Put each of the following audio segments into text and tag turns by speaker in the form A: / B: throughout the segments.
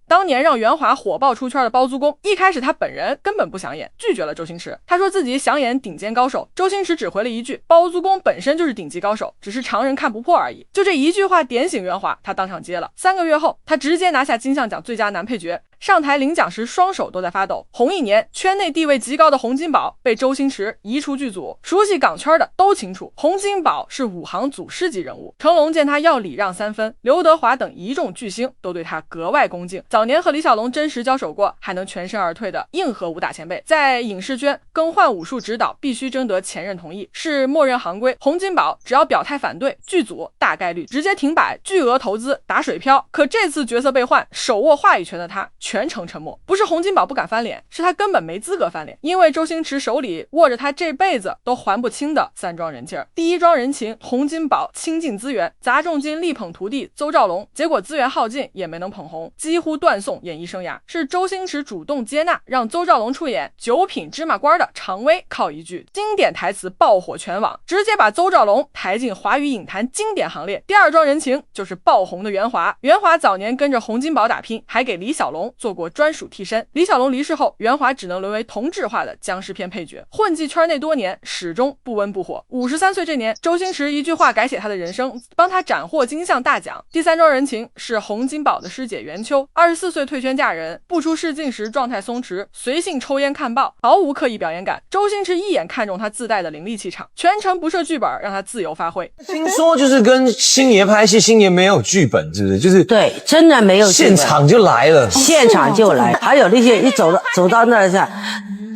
A: 当年让袁华火爆出圈的包租公，一开始他本人根本不想演，拒绝了周星驰。他说自己想演顶尖高手，周星驰只回了一句：包租公本身就是顶级高手，只是常人看不破而已。就这一句话点醒袁华，他当场接了。3个月后，他直接拿下金像奖最佳男配角。上台领奖时双手都在发抖。红一年，圈内地位极高的洪金宝被周星驰移出剧组。熟悉港圈的都清楚，洪金宝是武行祖师级人物。成龙见他要礼让3分，刘德华等一众巨星都对他格外恭敬。早年和李小龙真实交手过，还能全身而退的硬核武打前辈，在影视圈更换武术指导必须征得前任同意，是默认行规。洪金宝只要表态反对，剧组大概率直接停摆，巨额投资打水漂。可这次角色被换，手握话语权的他全程沉默。不是洪金宝不敢翻脸，是他根本没资格翻脸，因为周星驰手里握着他这辈子都还不清的3桩人情。第一桩人情，洪金宝倾尽资源砸重金力捧徒弟邹兆龙，结果资源耗尽也没能捧红，几乎断送演艺生涯。是周星驰主动接纳，让邹兆龙出演九品芝麻官的常威，靠一句经典台词爆火全网，直接把邹兆龙抬进华语影坛经典行列。第二桩人情就是爆红的袁华。袁华早年跟着洪金宝打拼，还给李小龙做过专属替身。李小龙离世后，袁华只能沦为同质化的僵尸片配角，混迹圈内多年，始终不温不火。53岁这年，周星驰一句话改写他的人生，帮他斩获金像大奖。第3桩人情是洪金宝的师姐袁秋，24岁退圈嫁人，不出试镜时状态松弛，随性抽烟看报，毫无刻意表演感。周星驰一眼看中他自带的凌厉气场，全程不设剧本，让他自由发挥。
B: 听说就是跟星爷拍戏，星爷没有剧本，是不是？就是
C: 对，真的没有剧本，
B: 现场就来了，
C: 现场就来。还有那些一走到那儿下，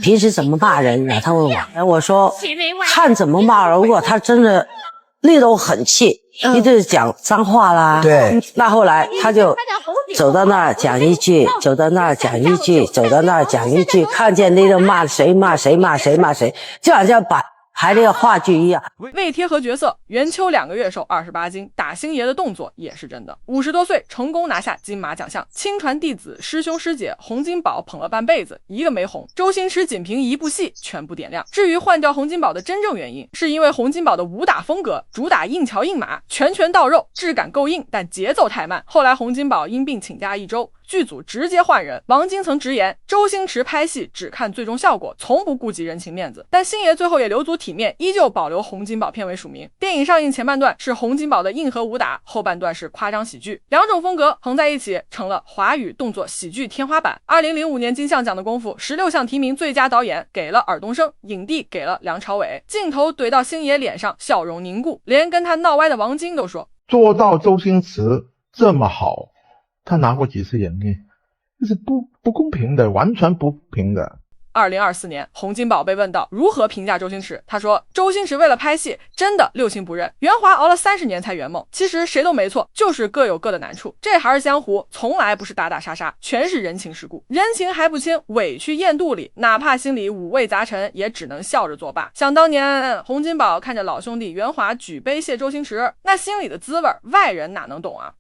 C: 平时怎么骂人啊？他问我，我说看怎么骂了。如果他真的那种狠气，一直讲脏话啦，
B: 对，
C: 那后来他就走到那儿讲一句，走到那儿讲一句，走到那儿讲一句，看见那个骂谁骂谁骂谁骂谁，就好像把排那个话剧一样。
A: 为贴合角色，袁秋2个月瘦28斤，打星爷的动作也是真的。50多岁成功拿下金马奖项，亲传弟子师兄师姐洪金宝捧了半辈子，一个没红。周星驰仅凭一部戏全部点亮。至于换掉洪金宝的真正原因，是因为洪金宝的武打风格主打硬桥硬马，拳拳到肉，质感够硬，但节奏太慢。后来洪金宝因病请假1周，剧组直接换人。王晶曾直言，周星驰拍戏只看最终效果，从不顾及人情面子。但星爷最后也留足体面，依旧保留洪金宝片尾署名。电影上映前半段是洪金宝的硬核武打，后半段是夸张喜剧，两种风格横在一起，成了华语动作喜剧天花板。2005年金像奖的功夫，16项提名最佳导演给了尔冬升，影帝给了梁朝伟。镜头怼到星爷脸上，笑容凝固，连跟他闹歪的王晶都说，
D: 做到周星驰这么好，他拿过几次影帝，这是不公平的，完全不平的。
A: 2024年，洪金宝被问到如何评价周星驰，他说周星驰为了拍戏真的六亲不认，袁华熬了30年才圆梦。其实谁都没错，就是各有各的难处，这还是江湖，从来不是打打杀杀，全是人情世故。人情还不清，委屈咽肚里，哪怕心里五味杂陈，也只能笑着作罢。想当年洪金宝看着老兄弟袁华举杯谢周星驰，那心里的滋味外人哪能懂啊。